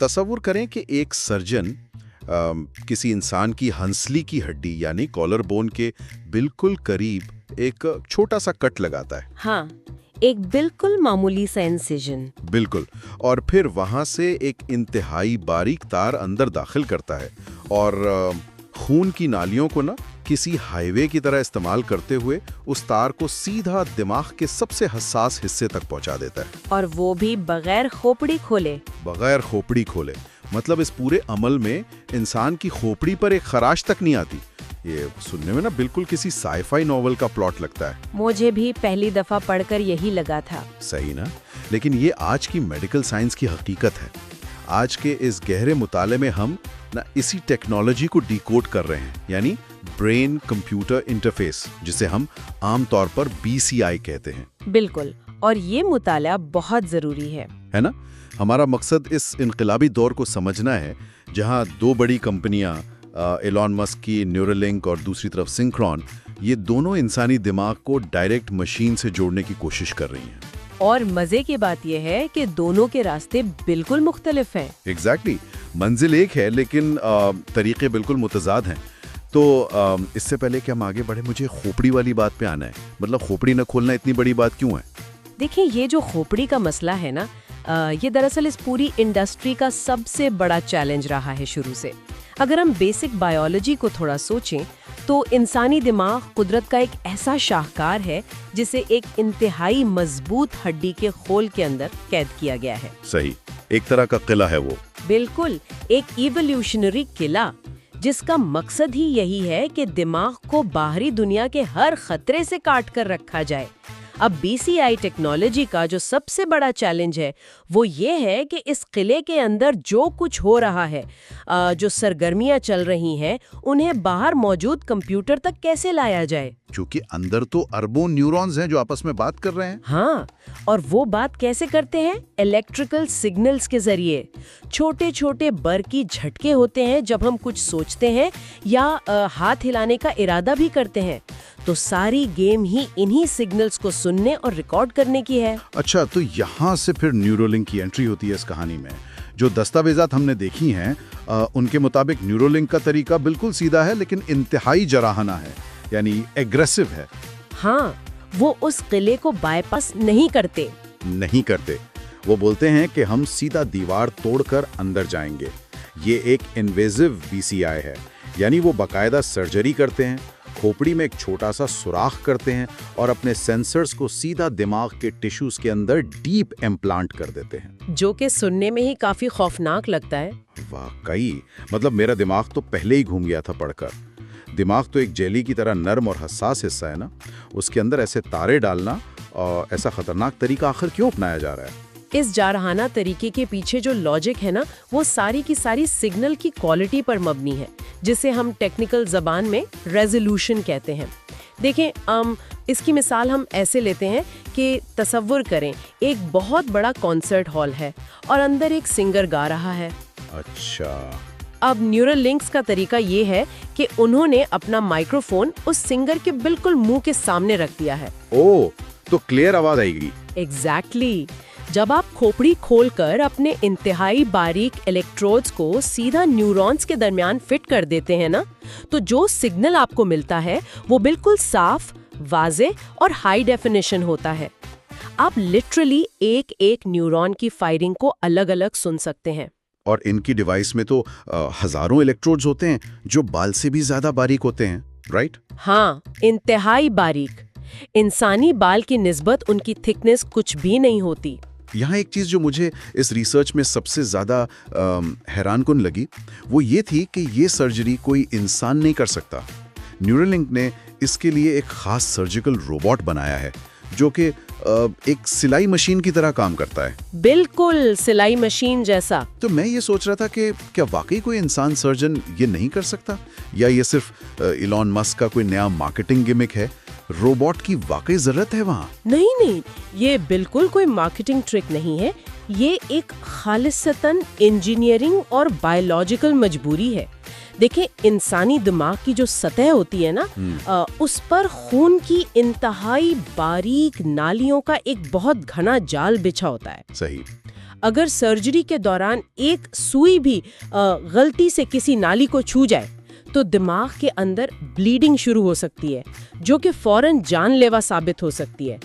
तसव्वुर करें कि एक सर्जन किसी इंसान की हंसली की हड्डी यानी कॉलर बोन के बिल्कुल करीब एक छोटा सा कट लगाता है। हाँ, एक बिल्कुल मामूली सा इंसिजन। बिल्कुल। और फिर वहां से एक इंतहाई बारीक तार अंदर दाखिल करता है और खून की नालियों को ना किसी हाईवे की तरह इस्तेमाल करते हुए उस तार को सीधा दिमाग के सबसे हसास हिस्से तक पहुंचा देता है। और वो भी बगैर खोपड़ी खोले। बगैर खोपड़ी खोले। मतलब इस पूरे अमल में इंसान की खोपड़ी पर एक खराश तक नहीं आती। ये सुनने में ना बिल्कुल किसी साईफाई नॉवल का प्लॉट लगता है। मुझे भी पहली दफा पढ़कर यही लगा था। सही ना? लेकिन ये आज की मेडिकल साइंस की हकीकत है। आज के इस गहरे मुताले में हम ना इसी टेक्नोलॉजी को डिकोड कर रहे हैं, यानी ब्रेन कंप्यूटर इंटरफेस, जिसे हम आमतौर पर BCI कहते हैं। बिल्कुल, और ये मुताला बहुत जरूरी है ना? हमारा मकसद इस इनकलाबी दौर को समझना है जहां दो बड़ी कंपनियां एलॉन मस्क की न्यूरालिंक और दूसरी तरफ सिंक्रोन, ये दोनों इंसानी दिमाग को डायरेक्ट मशीन से जोड़ने की कोशिश कर रही हैं। और मजे की बात यह है कि दोनों के रास्ते बिल्कुल मुख्तलिफ हैं। एग्जैक्टली। मंजिल एक है लेकिन तरीके बिल्कुल मुतजाद हैं। तो इससे पहले कि हम आगे बढ़े, मुझे खोपड़ी वाली बात पे आना है। मतलब खोपड़ी न खोलना इतनी बड़ी बात क्यों है? देखिए, ये जो खोपड़ी का मसला है ना, ये दरअसल इस पूरी इंडस्ट्री का सबसे बड़ा चैलेंज रहा है शुरू से। अगर हम बेसिक बायोलॉजी को थोड़ा सोचें तो इंसानी दिमाग कुदरत का एक ऐसा शाहकार है जिसे एक इंतहाई मजबूत हड्डी के खोल के अंदर कैद किया गया है। सही, एक तरह का किला है वो। बिल्कुल, एक इवोल्यूशनरी किला जिसका मकसद ही यही है कि दिमाग को बाहरी दुनिया के हर खतरे से काट कर रखा जाए। अब BCI टेक्नोलॉजी का जो सबसे बड़ा चैलेंज है वो ये है कि इस किले के अंदर जो कुछ हो रहा है, जो सरगर्मियां चल रही हैं, उन्हें बाहर मौजूद कंप्यूटर तक कैसे लाया जाए, क्योंकि अंदर तो अरबों न्यूरॉन्स हैं जो आपस में बात कर रहे हैं। हाँ, और वो बात कैसे करते हैं? इलेक्ट्रिकल सिग्नल्स के जरिए। छोटे छोटे बरकी झटके होते हैं जब हम कुछ सोचते हैं या हाथ हिलाने का इरादा भी करते हैं। तो सारी गेम ही इन्हीं सिग्नल्स को सुनने और रिकॉर्ड करने की है। अच्छा, तो यहाँ से फिर न्यूरोलिंक की एंट्री होती है इस कहानी में। जो दस्तावेजात हमने देखी हैं उनके मुताबिक न्यूरोलिंक का तरीका बिल्कुल सीधा है लेकिन इंतहाई जराहाना है, यानी एग्रेसिव है। हाँ, वो उस किले को बाईपास नहीं करते। वो बोलते हैं कि हम सीधा दीवार तोड़कर अंदर जाएंगे। ये एक इन्वेजिव BCI है, यानी वो बाकायदा सर्जरी करते हैं, खोपड़ी में एक छोटा सा सुराख करते हैं और अपने सेंसर्स को सीधा दिमाग के टिश्यूज के अंदर डीप इम्प्लांट कर देते हैं। जो कि सुनने में ही काफी खौफनाक लगता है। वाकई, मतलब मेरा दिमाग तो पहले ही घूम गया था पढ़कर। दिमाग तो एक जेली की तरह नरम और हसास हिस्सा है ना, उसके अंदर ऐसे तारे डालना और ऐसा खतरनाक तरीका आखिर क्यों अपनाया जा रहा है? इस जारहाना तरीके के पीछे जो लॉजिक है ना, वो सारी की सारी सिग्नल की क्वालिटी पर मबनी है, जिसे हम टेक्निकल जबान में रेजोल्यूशन कहते हैं। देखें, इसकी मिसाल हम ऐसे लेते हैं कि तसव्वुर करें एक बहुत बड़ा कॉन्सर्ट हॉल है और अंदर एक सिंगर गा रहा है। अच्छा। अब न्यूरोलिंक्स का तरीका ये है कि उन्होंने अपना माइक्रोफोन उस सिंगर के बिल्कुल मुंह के सामने रख दिया है। ओह, तो क्लियर आवाज आएगी। एग्जैक्टली। जब आप खोपड़ी खोलकर अपने इंतहाई बारीक इलेक्ट्रोड्स को सीधा न्यूरॉन्स के दरमियान फिट कर देते हैं ना, तो जो सिग्नल आपको मिलता है वो बिल्कुल साफ, वाज़े और हाई डेफिनेशन होता है। आप लिटरली एक एक न्यूरॉन की फायरिंग को अलग-अलग सुन सकते हैं। और इनकी डिवाइस में तो हजारों इलेक्ट्रोड्स होते हैं जो बाल से भी ज्यादा बारीक होते हैं, राइट? हाँ, इंतहाई बारीक। इंसानी बाल की निस्बत उनकी थिकनेस कुछ भी नहीं होती। यहाँ एक चीज जो मुझे इस रिसर्च में सबसे ज्यादा हैरानकुन लगी वो ये थी कि ये सर्जरी कोई इंसान नहीं कर सकता। न्यूरोलिंक ने इसके लिए एक खास सर्जिकल रोबोट बनाया है जो कि एक सिलाई मशीन की तरह काम करता है। बिल्कुल सिलाई मशीन जैसा। तो मैं ये सोच रहा था कि क्या वाकई कोई इंसान सर्जन ये नहीं कर सकता, या ये सिर्फ इलॉन मस्क का कोई नया मार्केटिंग गिमिक है? रोबोट की वाकई जरूरत है वहाँ? नहीं, ये बिल्कुल कोई मार्केटिंग ट्रिक नहीं है। ये एक खालिसतन इंजीनियरिंग और बायोलॉजिकल मजबूरी है। देखिए, इंसानी दिमाग की जो सतह होती है ना, उस पर खून की इंतहाई बारीक नालियों का एक बहुत घना जाल बिछा होता है। सही। अगर सर्जरी के दौरान एक सुई भी गलती से किसी नाली को छू जाए तो दिमाग के अंदर ब्लीडिंग शुरू हो सकती है, जो कि फौरन जानलेवा साबित हो सकती है।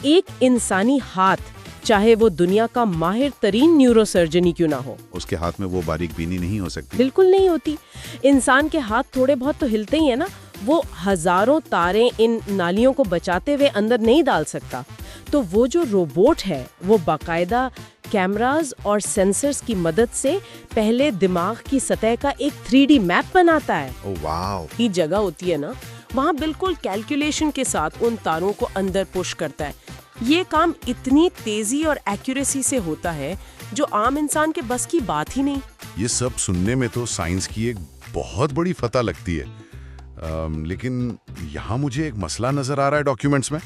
एक इंसानी हाथ, चाहे वो दुनिया का माहिर तरीन न्यूरोसर्जनी क्यों ना हो, उसके हाथ में वो बारीक बीनी नहीं हो सकती। बिल्कुल नहीं होती। इंसान के हाथ थोड़े बहुत तो हिलते ही है ना, वो हजारों तारें इन नालियों को बचाते हुए अंदर नहीं डाल सकता। तो वो जो रोबोट है वो बाकायदा कैमरास और सेंसर्स की मदद से पहले दिमाग की सतह का एक 3D मैप बनाता है। ओह वाव! ये जगह होती है ना, वहाँ बिल्कुल कैलकुलेशन के साथ उन तारों को अंदर पुश करता है। ये काम इतनी तेजी और एक्यूरेसी से होता है जो आम इंसान के बस की बात ही नहीं। ये सब सुनने में तो साइंस की एक बहुत बड़ी फतह लगती है, लेकिन यहाँ मुझे एक मसला नजर आ रहा है डॉक्यूमेंट्स में।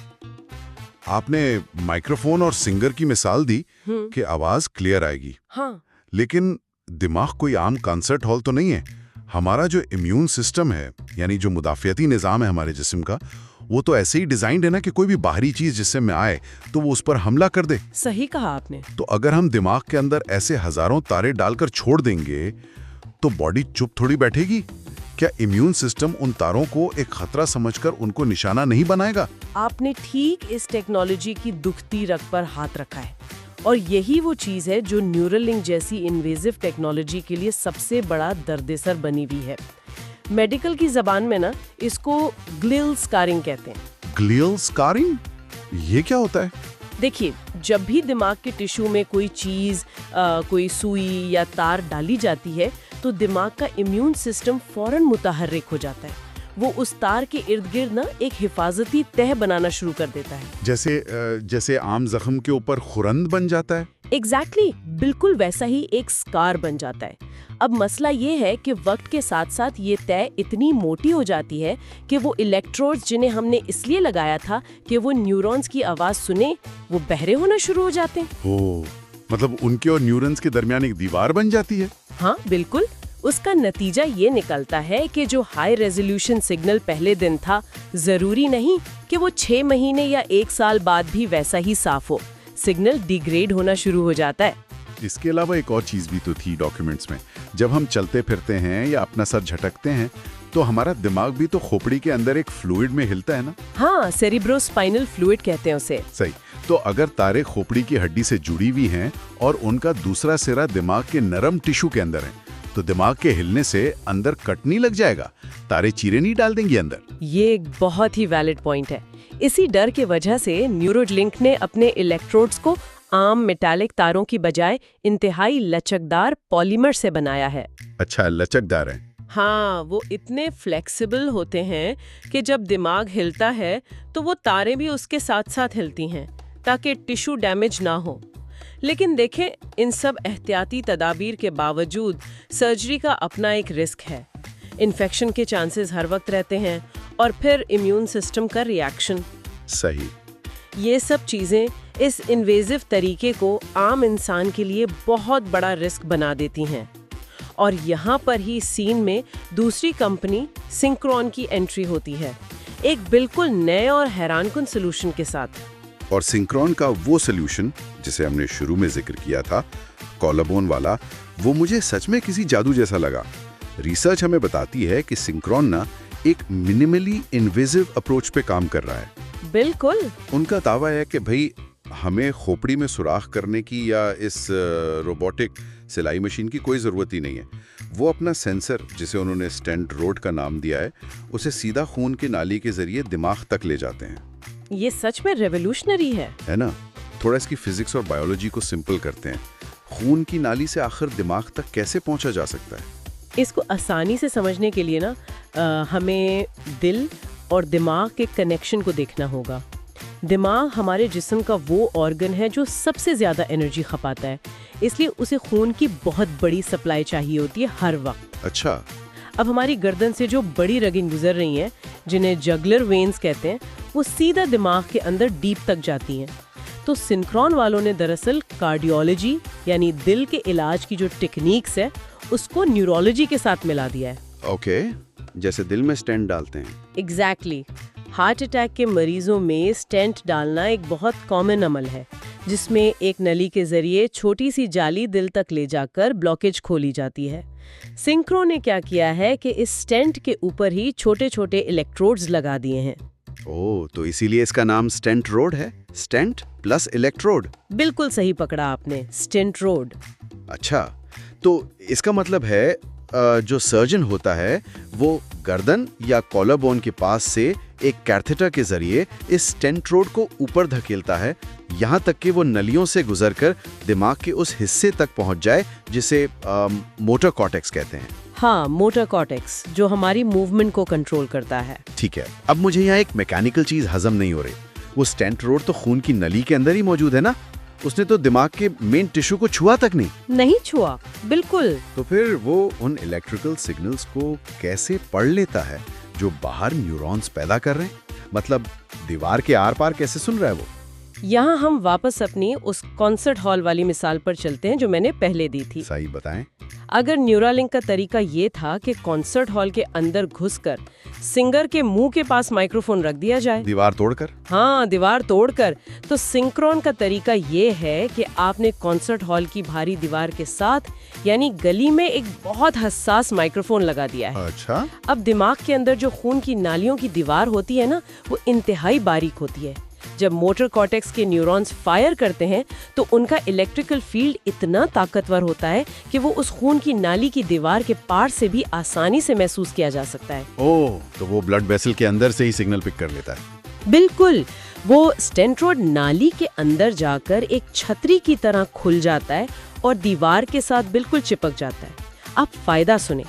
आपने माइक्रोफोन और सिंगर की मिसाल दी कि आवाज क्लियर आएगी, हाँ, लेकिन दिमाग कोई आम कंसर्ट हॉल तो नहीं है। हमारा जो इम्यून सिस्टम है, यानी जो मुदाफियती निज़ाम है हमारे जिस्म का, वो तो ऐसे ही डिजाइंड है ना कि कोई भी बाहरी चीज जिससे में आए तो वो उस पर हमला कर दे। सही कहा आपने। तो अगर हम दिमाग के अंदर ऐसे हजारों तारे डालकर छोड़ देंगे तो बॉडी चुप थोड़ी बैठेगी। क्या इम्यून सिस्टम उन तारों को एक खतरा समझकर उनको निशाना नहीं बनाएगा? आपने ठीक इस टेक्नोलॉजी की दुखती रग पर हाथ रखा है, और यही वो चीज है जो न्यूरलिंक जैसी इन्वेजिव टेक्नोलॉजी के लिए सबसे बड़ा दर्देसर बनी हुई है। मेडिकल की जबान में ना इसको ग्लियल स्कारिंग कहते हैं। Glial scarring? ये क्या होता है? देखिए, जब भी दिमाग के टिश्यू में कोई चीज, कोई सुई या तार डाली जाती है तो दिमाग का इम्यून सिस्टम फौरन मुतहर्रिक हो जाता है। वो उस तार के इर्द गिर्द ना एक हिफाजती तह बनाना शुरू कर देता है। जैसे आम जख्म के ऊपर खुरंद बन जाता है। एग्जैक्टली, बिल्कुल वैसा ही एक स्कार बन जाता है। अब मसला ये है कि वक्त के साथ साथ ये तय इतनी मोटी हो जाती है कि वो इलेक्ट्रोड्स जिन्हें हमने इसलिए लगाया था कि वो न्यूरॉन्स की आवाज सुने, वो बहरे होना शुरू हो जाते हैं। ओ, मतलब उनके और न्यूरॉन्स के दरमियान एक दीवार बन जाती है। हाँ बिल्कुल। उसका नतीजा ये निकलता है कि जो हाई रेजोल्यूशन सिग्नल पहले दिन था, जरूरी नहीं कि वो 6 महीने या 1 साल बाद भी वैसा ही साफ हो। सिग्नल डिग्रेड होना शुरू हो जाता है। इसके अलावा एक और चीज भी तो थी डॉक्यूमेंट्स में। जब हम चलते फिरते हैं या अपना सर झटकते हैं तो हमारा दिमाग भी तो खोपड़ी के अंदर एक फ्लूइड में हिलता है ना? हाँ, सेरिब्रोस्पाइनल फ्लूइड कहते हैं उसे। सही। तो अगर तारे खोपड़ी की हड्डी से जुड़ी हुई हैं और उनका दूसरा सिरा दिमाग के नरम टिश्यू के अंदर है, तो दिमाग के हिलने से अंदर कट नहीं लग जाएगा? तारे चीरे नहीं डाल देंगी अंदर? ये एक बहुत ही वैलिड पॉइंट है। इसी डर के वजह से न्यूरोलिंक ने अपने इलेक्ट्रोड्स को आम मेटालिक तारों की बजाय इंतहाई लचकदार पॉलीमर से बनाया है। अच्छा, लचकदार है। हाँ, वो इतने फ्लेक्सिबल होते हैं कि जब दिमाग हिलता है तो वो तारें भी उसके साथ साथ हिलती हैं ताकि टिश्यू डैमेज ना हो। लेकिन देखें, इन सब एहतियाती तदाबीर के बावजूद सर्जरी का अपना एक रिस्क है। इन्फेक्शन के चांसेस हर वक्त रहते हैं, और फिर इम्यून सिस्टम का रिएक्शन। सही। ये सब चीजें इस इन्वेजिव तरीके को आम इंसान के लिए बहुत बड़ा रिस्क बना देती हैं। और यहाँ पर ही सीन में दूसरी कंपनी सिंक्रोन की एंट्री होती है, एक बिल्कुल नए और हैरानकुन सलूशन के साथ। और सिंक्रोन का वो सलूशन जिसे हमने शुरू में जिक्र किया था, कॉलरबोन वाला, वो मुझे सच में किसी जादू जैसा लगा। रिसर्च हमें बताती है कि सिंक्रोन ना एक मिनिमली इन्वेजिव अप्रोच पे काम कर रहा है। बिल्कुल। उनका दावा है कि भाई हमें खोपड़ी में सुराख करने की या इस रोबोटिक सिलाई मशीन की कोई ज़रूरत ही नहीं है। वो अपना सेंसर, जिसे उन्होंने स्टेंट रोड का नाम दिया है, उसे सीधा खून की नाली के जरिए दिमाग तक ले जाते हैं। ये सच में रेवोल्यूशनरी है ना? थोड़ा इसकी फिजिक्स और बायोलॉजी को सिंपल करते हैं। खून की नाली से आखिर दिमाग तक कैसे पहुंचा जा सकता है? इसको आसानी से समझने के लिए ना हमें दिल और दिमाग के कनेक्शन को देखना होगा। दिमाग हमारे जिस्म का वो ऑर्गन है जो सबसे ज़्यादा एनर्जी खपाता है, इसलिए उसे खून की बहुत बड़ी सप्लाई चाहिए होती है हर वक्त। अच्छा। अब हमारी गर्दन से जो बड़ी रगें गुजर रही हैं, जिन्हें जगलर वेन्स कहते हैं, वो सीधा दिमाग के अंदर डीप तक जाती हैं। तो सिंक्रोन वालों ने दरअसल कार्डियोलॉजी यानी दिल के इलाज की जो टेक्निक्स है उसको न्यूरोलॉजी के साथ मिला दिया है। ओके, जैसे दिल में स्टेंट डालते हैं। एग्जैक्टली। हार्ट अटैक के मरीजों में स्टेंट डालना एक बहुत कॉमन अमल है, जिसमें एक नली के जरिए छोटी सी जाली दिल तक ले जाकर ब्लॉकेज खोली जाती है। सिंक्रो ने क्या किया है कि इस स्टेंट के ऊपर ही छोटे छोटे इलेक्ट्रोड्स लगा दिए हैं। ओह, तो इसीलिए इसका नाम स्टेंट रोड है, स्टेंट प्लस इलेक्ट्रोड। बिल्कुल सही पकड़ा आपने, स्टेंट रोड। अच्छा, तो इसका मतलब है जो सर्जन होता है वो गर्दन या कॉलर बोन के पास से एक कैथेटर के जरिए इस स्टेंट रोड को ऊपर धकेलता है, यहाँ तक कि वो नलियों से गुजरकर दिमाग के उस हिस्से तक पहुँच जाए जिसे मोटर कॉर्टेक्स कहते हैं। हाँ, मोटर कॉर्टेक्स, जो हमारी मूवमेंट को कंट्रोल करता है। ठीक है, अब मुझे यहाँ एक मैकेनिकल चीज हजम नहीं हो रही। वो स्टेंट रोड तो खून की नली के अंदर ही मौजूद है ना, उसने तो दिमाग के मेन टिश्यू को छुआ तक नहीं छुआ, बिल्कुल। तो फिर वो उन इलेक्ट्रिकल सिग्नल्स को कैसे पढ़ लेता है जो बाहर न्यूरॉन्स पैदा कर रहे हैं? मतलब दीवार के आर पार कैसे सुन रहा है वो? यहाँ हम वापस अपनी उस कॉन्सर्ट हॉल वाली मिसाल पर चलते हैं जो मैंने पहले दी थी। सही बताएं। अगर न्यूरालिंक का तरीका ये था कि कॉन्सर्ट हॉल के अंदर घुसकर सिंगर के मुंह के पास माइक्रोफोन रख दिया जाए, दीवार तोड़कर? हाँ, दीवार तोड़कर, तो सिंक्रोन का तरीका ये है कि आपने कॉन्सर्ट हॉल की भारी दीवार के साथ यानी गली में एक बहुत हसास माइक्रोफोन लगा दिया है। अच्छा। अब दिमाग के अंदर जो खून की नालियों की दीवार होती है ना, वो इंतहाई बारीक होती है। जब मोटर कॉर्टेक्स के न्यूरॉन्स फायर करते हैं तो उनका इलेक्ट्रिकल फील्ड इतना ताकतवर होता है कि वो उस खून की नाली की दीवार के पार से भी आसानी से महसूस किया जा सकता है। ओह, तो वो ब्लड वेसल के अंदर से ही सिग्नल पिक कर लेता है। बिल्कुल, वो स्टेंट रोड नाली के अंदर जाकर एक छतरी की तरह खुल जाता है और दीवार के साथ बिल्कुल चिपक जाता है। अब फायदा सुने,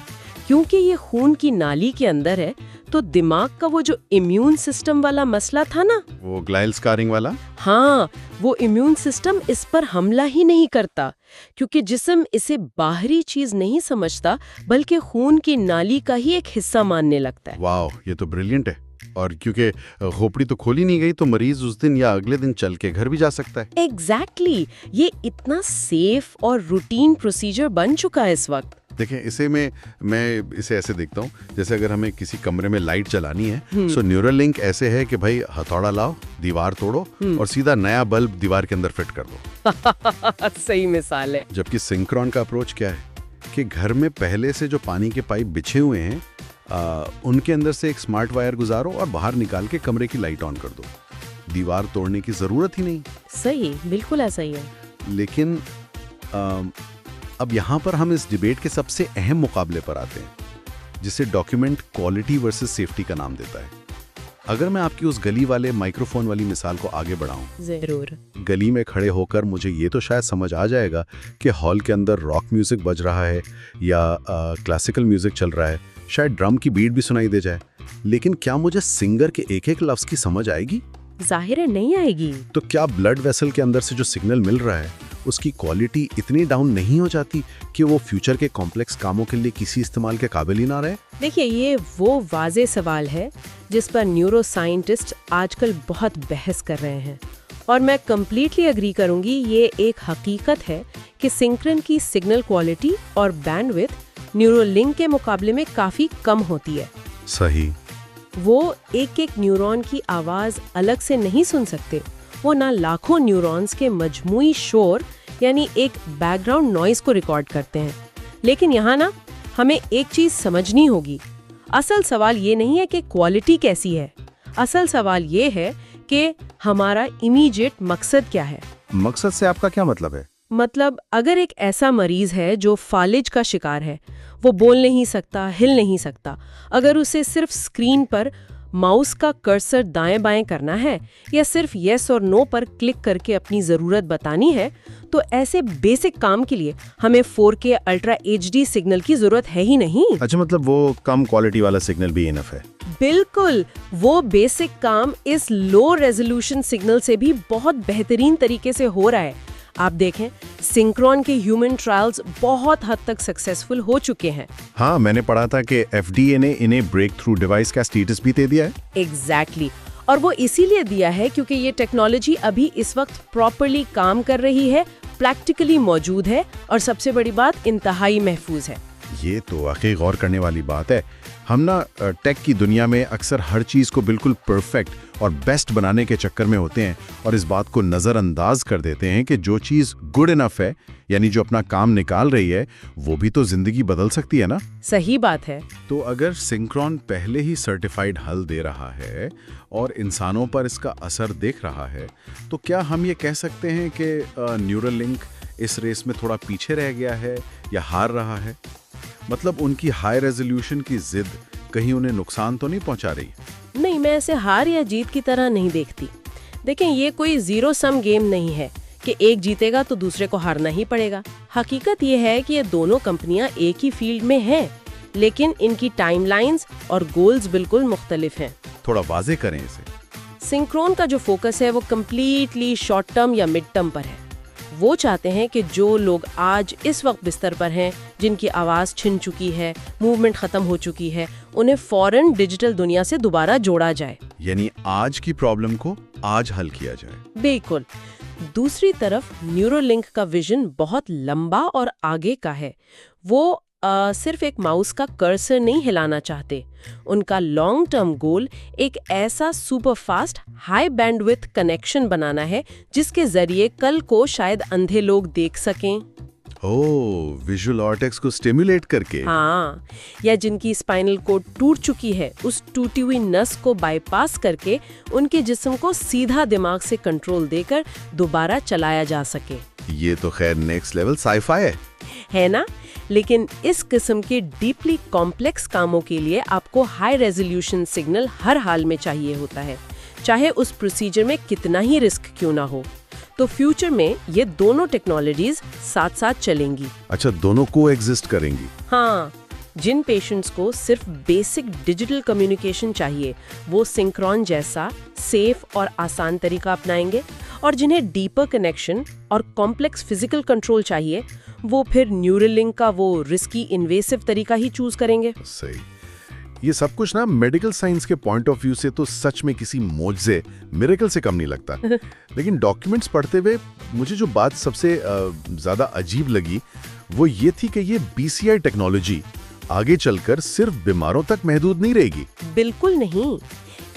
क्योंकि ये खून की नाली के अंदर है तो दिमाग का वो जो इम्यून सिस्टम वाला मसला था ना, वो ग्लाइल स्कारिंग वाला? हाँ, वो इम्यून सिस्टम इस पर हमला ही नहीं करता, क्योंकि जिस्म इसे बाहरी चीज नहीं समझता बल्कि खून की नाली का ही एक हिस्सा मानने लगता है। वाह, ये तो ब्रिलियंट है। और क्योंकि खोपड़ी तो खोली नहीं गई तो मरीज उस दिन या अगले दिन चल के घर भी जा सकता है। एग्जैक्टली, ये इतना सेफ और रूटीन प्रोसीजर बन चुका है इस वक्त। देखें, इसे मैं इसे ऐसे देखता हूँ जैसे अगर हमें किसी कमरे में लाइट चलानी है, सो न्यूरल लिंक ऐसे है कि भाई हथौड़ा लाओ, दीवार तोड़ो और सीधा नया बल्ब दीवार के अंदर फिट कर दो। सही मिसाल है। जबकि सिंक्रोन का अप्रोच क्या है कि घर में पहले से जो पानी के पाइप बिछे हुए हैं उनके अंदर से एक स्मार्ट वायर गुजारो और बाहर निकाल के कमरे की लाइट ऑन कर दो। दीवार तोड़ने की जरूरत ही नहीं। सही, बिल्कुल ऐसा ही है। लेकिन अब यहाँ पर हम इस डिबेट के सबसे अहम मुकाबले पर आते हैं, जिसे डॉक्यूमेंट क्वालिटी वर्सेस सेफ्टी का नाम देता है। अगर मैं आपकी उस गली वाले माइक्रोफोन वाली मिसाल को आगे बढ़ाऊं, जरूर। गली में खड़े होकर मुझे ये तो शायद समझ आ जाएगा कि हॉल के अंदर रॉक म्यूजिक बज रहा है या क्लासिकल म्यूजिक चल रहा है, शायद ड्रम की बीट भी सुनाई दे जाए, लेकिन क्या मुझे सिंगर के एक एक लफ्ज की समझ आएगी? जाहिर है नहीं आएगी। तो क्या ब्लड वेसल के अंदर से जो सिग्नल मिल रहा है उसकी क्वालिटी इतनी डाउन नहीं हो जाती कि वो फ्यूचर के कॉम्प्लेक्स कामों के लिए किसी इस्तेमाल के काबिल ही ना रहे? देखिए, ये वो वाज़े सवाल है जिस पर न्यूरो साइंटिस्ट आजकल बहुत बहस कर रहे हैं, और मैं कम्प्लीटली अग्री करूंगी। ये एक हकीकत है कि सिंक्रोन की सिग्नल क्वालिटी और बैंडविड्थ न्यूरोलिंक के मुकाबले में काफ़ी कम होती है। सही। वो एक एक न्यूरॉन की आवाज़ अलग से नहीं सुन सकते। वो ना लाखों न्यूरॉन्स के मजमूई शोर यानी एक बैकग्राउंड नॉइज को रिकॉर्ड करते हैं। लेकिन यहाँ ना हमें एक चीज़ समझनी होगी। असल सवाल ये नहीं है कि क्वालिटी कैसी है, असल सवाल ये है कि हमारा इमीडिएट मकसद क्या है। मकसद से आपका क्या मतलब है? मतलब अगर एक ऐसा मरीज है जो फालिज का शिकार है, वो बोल नहीं सकता, हिल नहीं सकता, अगर उसे सिर्फ स्क्रीन पर माउस का कर्सर दाएं बाएं करना है या सिर्फ येस और नो पर क्लिक करके अपनी ज़रूरत बतानी है, तो ऐसे बेसिक काम के लिए हमें 4K अल्ट्रा HD सिग्नल की ज़रूरत है ही नहीं। अच्छा, मतलब वो कम क्वालिटी वाला सिग्नल भी इनफ है? बिल्कुल, वो बेसिक काम इस लो रेजोल्यूशन सिग्नल से भी बहुत बेहतरीन तरीके से हो रहा है। आप देखें, सिंक्रोन के ह्यूमन ट्रायल्स बहुत हद तक सक्सेसफुल हो चुके हैं। हाँ, मैंने पढ़ा था कि FDA ने इन्हें ब्रेक थ्रू डिवाइस का स्टेटस भी दे दिया है। एग्जैक्टली, और वो इसीलिए दिया है क्योंकि ये टेक्नोलॉजी अभी इस वक्त प्रॉपरली काम कर रही है, प्रैक्टिकली मौजूद है और सबसे बड़ी बात इंतहाई महफूज है। ये तो वाकई गौर करने वाली बात है। हम ना टेक की दुनिया में अक्सर हर चीज़ को बिल्कुल परफेक्ट और बेस्ट बनाने के चक्कर में होते हैं और इस बात को नज़रअंदाज कर देते हैं कि जो चीज़ गुड इनफ है, यानी जो अपना काम निकाल रही है, वो भी तो ज़िंदगी बदल सकती है ना। सही बात है। तो अगर सिंक्रोन पहले ही सर्टिफाइड हल दे रहा है और इंसानों पर इसका असर देख रहा है, तो क्या हम ये कह सकते हैं कि न्यूरालिंक इस रेस में थोड़ा पीछे रह गया है या हार रहा है? मतलब उनकी हाई रेजोल्यूशन की जिद कहीं उन्हें नुकसान तो नहीं पहुंचा रही? नहीं, मैं ऐसे हार या जीत की तरह नहीं देखती। देखें, ये कोई जीरो सम गेम नहीं है कि एक जीतेगा तो दूसरे को हारना ही पड़ेगा। हकीकत ये है कि ये दोनों कंपनियां एक ही फील्ड में हैं, लेकिन इनकी टाइमलाइंस और गोल्स बिल्कुल मुख्तलिफ हैं। थोड़ा वाजे करें इसे। सिंक्रोन का जो फोकस है वो कम्प्लीटली शॉर्ट टर्म या मिड टर्म पर है। वो चाहते हैं कि जो लोग आज इस वक्त बिस्तर पर हैं, जिनकी आवाज़ छिन चुकी है, मूवमेंट ख़त्म हो चुकी है, उन्हें फौरन डिजिटल दुनिया से दोबारा जोड़ा जाए। यानी आज की प्रॉब्लम को आज हल किया जाए। बिल्कुल। दूसरी तरफ न्यूरोलिंक का विजन बहुत लंबा और आगे का है। वो सिर्फ एक माउस का कर्सर नहीं हिलाना चाहते। उनका लॉन्ग टर्म गोल एक ऐसा super fast high bandwidth connection बनाना है जिसके जरिए कल को शायद अंधे लोग देख सकें। ओह, विजुअल कॉर्टेक्स को स्टिमुलेट करके। हाँ, या जिनकी स्पाइनल कोड टूट चुकी है, उस टूटी हुई नस को बाईपास करके उनके जिस्म को सीधा दिमाग से कंट्रोल देकर दोबारा चलाया जा सके। ये तो खैर नेक्स्ट लेवल साइफाई है ना? लेकिन इस किस्म के डीपली कॉम्प्लेक्स कामों के लिए आपको हाई रेजोल्यूशन सिग्नल हर हाल में चाहिए होता है, चाहे उस प्रोसीजर में कितना ही रिस्क क्यों ना हो। तो फ्यूचर में ये दोनों टेक्नोलॉजीज साथ साथ चलेंगी। अच्छा, दोनों को एग्जिस्ट करेंगी। हाँ, जिन पेशेंट्स को सिर्फ बेसिक डिजिटल कम्युनिकेशन चाहिए वो सिंक्रोन जैसा सेफ और आसान तरीका अपनाएंगे, और जिन्हें डीपर कनेक्शन और कॉम्प्लेक्स फिजिकल कंट्रोल चाहिए वो फिर न्यूरालिंक का वो रिस्की इन्वेसिव तरीका ही चूज करेंगे। सही। ये सब कुछ ना मेडिकल साइंस के पॉइंट ऑफ व्यू से तो सच में किसी मोज़े, मिरेकल से कम नहीं लगता। लेकिन डॉक्यूमेंट्स पढ़ते हुए मुझे जो बात सबसे ज़्यादा अजीब लगी वो ये थी कि ये BCI टेक्नोलॉजी आगे चलकर सिर्फ बीमारों तक महदूद नहीं रहेगी। बिल्कुल नहीं,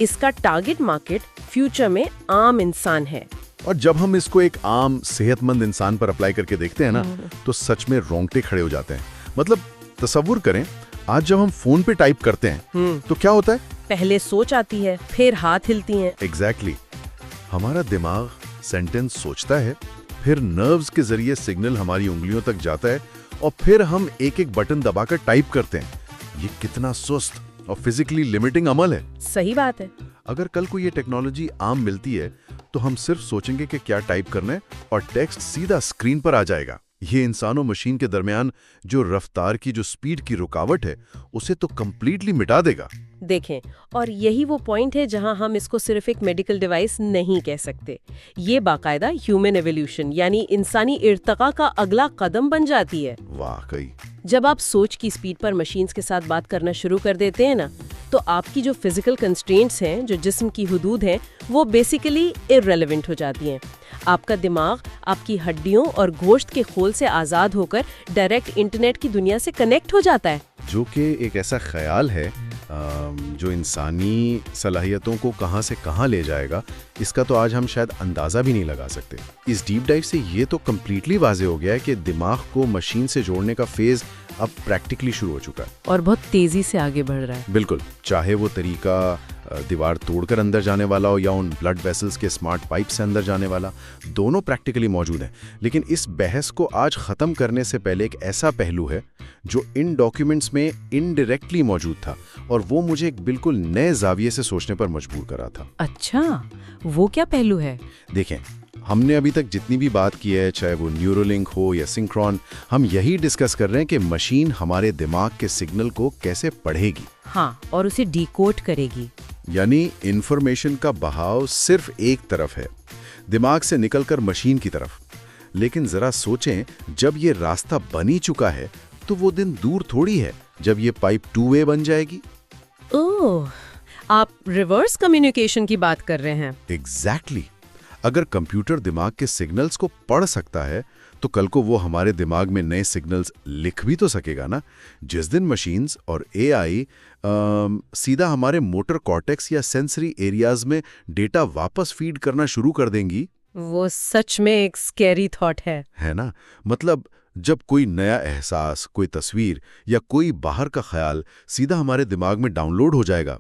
इसका टारगेट मार्केट फ्यूचर में आम इंसान है। और जब हम इसको एक आम सेहतमंद इंसान पर अप्लाई करके देखते हैं ना, तो सच में रोंगटे खड़े हो जाते हैं। मतलब तसव्वुर करें, आज जब हम फोन पे टाइप करते हैं तो क्या होता है? पहले सोच आती है, फिर हाथ हिलती हैं। एग्जैक्टली। हमारा दिमाग सेंटेंस सोचता है, फिर नर्व्स के जरिए सिग्नल हमारी उंगलियों तक जाता है और फिर हम एक एक बटन दबाकर टाइप करते हैं। ये कितना सुस्त और फिजिकली लिमिटिंग अमल है। सही बात है। अगर कल को ये टेक्नोलॉजी आम मिलती है तो हम सिर्फ सोचेंगे कि क्या टाइप करना है और टेक्स्ट सीधा स्क्रीन पर आ जाएगा। ये इंसान और मशीन के दरमियान जो रफ्तार की, जो स्पीड की रुकावट है, उसे तो कंप्लीटली मिटा देगा। देखें, और यही वो पॉइंट है जहां हम इसको सिर्फ एक मेडिकल डिवाइस नहीं कह सकते। ये बाकायदा ह्यूमन एवोल्यूशन यानी इंसानी इर्तका का अगला कदम बन जाती है। वाकई। जब आप सोच की स्पीड पर मशीन्स के साथ बात करना शुरू कर देते हैं ना, तो आपकी जो फिजिकल कंस्ट्रेंट्स हैं, जो जिस्म की हुदूद हैं, वो बेसिकली इररेलेवेंट हो जाती हैं। आपका दिमाग आपकी हड्डियों और गोश्त के खोल से आज़ाद होकर डायरेक्ट इंटरनेट की दुनिया से कनेक्ट हो जाता है, जो कि एक ऐसा ख्याल है जो इंसानी सलाहियतों को कहां से कहां ले जाएगा, इसका तो आज हम शायद अंदाज़ा भी नहीं लगा सकते। इस डीप डाइव से ये तो कम्प्लीटली वाज़े हो गया है कि दिमाग को मशीन से जोड़ने का फेज़ अब प्रैक्टिकली शुरू हो चुका है और बहुत तेज़ी से आगे बढ़ रहा है। बिल्कुल। चाहे वो तरीका दीवार तोड़कर अंदर जाने वाला हो या उन ब्लड वेसल्स के स्मार्ट पाइप से अंदर जाने वाला, दोनों प्रैक्टिकली मौजूद हैं। लेकिन इस बहस को आज ख़त्म करने से पहले एक ऐसा पहलू है जो इन डॉक्यूमेंट्स में इनडायरेक्टली मौजूद था और वो मुझे एक बिल्कुल नए जाविये से सोचने पर मजबूर करा था। अच्छा, वो क्या पहलू है? देखें, हमने अभी तक जितनी भी बात की है, चाहे वो न्यूरोलिंक हो या सिंक्रोन, हम यही डिस्कस कर रहे हैं कि मशीन हमारे दिमाग के सिग्नल को कैसे पढ़ेगी। हाँ, और उसे डिकोड करेगी। यानी इंफॉर्मेशन का बहाव सिर्फ एक तरफ है, दिमाग से निकलकर मशीन की तरफ। लेकिन जरा सोचें, जब ये रास्ता बन ही चुका है तो वो दिन दूर थोड़ी है जब ये पाइप 2 वे बन जाएगी। ओह, आप रिवर्स कम्युनिकेशन की बात कर रहे हैं। एग्जैक्टली। अगर कंप्यूटर दिमाग के सिग्नल्स को पढ़ सकता है तो कल को वो हमारे दिमाग में नए सिग्नल्स लिख भी तो सकेगा ना। जिस दिन मशीन्स और एआई सीधा हमारे मोटर कॉर्टेक्स या सेंसरी एरियाज में डेटा वापस फीड करना शुरू कर देंगी, वो सच में एक स्कैरी थॉट है ना। मतलब जब कोई नया एहसास, कोई तस्वीर या कोई बाहर का ख्याल सीधा हमारे दिमाग में डाउनलोड हो जाएगा,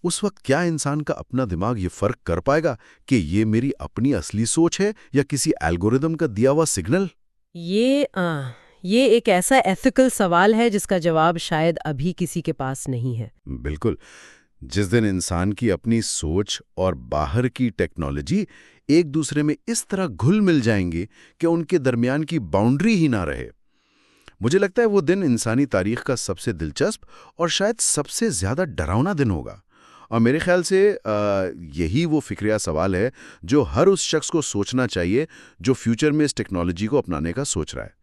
उस वक्त क्या इंसान का अपना दिमाग ये फर्क कर पाएगा कि ये मेरी अपनी असली सोच है या किसी एल्गोरिदम का दिया हुआ सिग्नल? ये एक ऐसा एथिकल सवाल है जिसका जवाब शायद अभी किसी के पास नहीं है। बिल्कुल। जिस दिन इंसान की अपनी सोच और बाहर की टेक्नोलॉजी एक दूसरे में इस तरह घुल मिल जाएंगे कि उनके दरमियान की बाउंड्री ही ना रहे, मुझे लगता है वो दिन इंसानी तारीख का सबसे दिलचस्प और शायद सबसे ज्यादा डरावना दिन होगा। और मेरे ख्याल से यही वो फिक्रिया सवाल है जो हर उस शख्स को सोचना चाहिए जो फ्यूचर में इस टेक्नोलॉजी को अपनाने का सोच रहा है।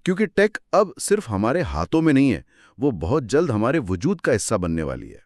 क्योंकि टेक अब सिर्फ हमारे हाथों में नहीं है, वो बहुत जल्द हमारे वजूद का हिस्सा बनने वाली है।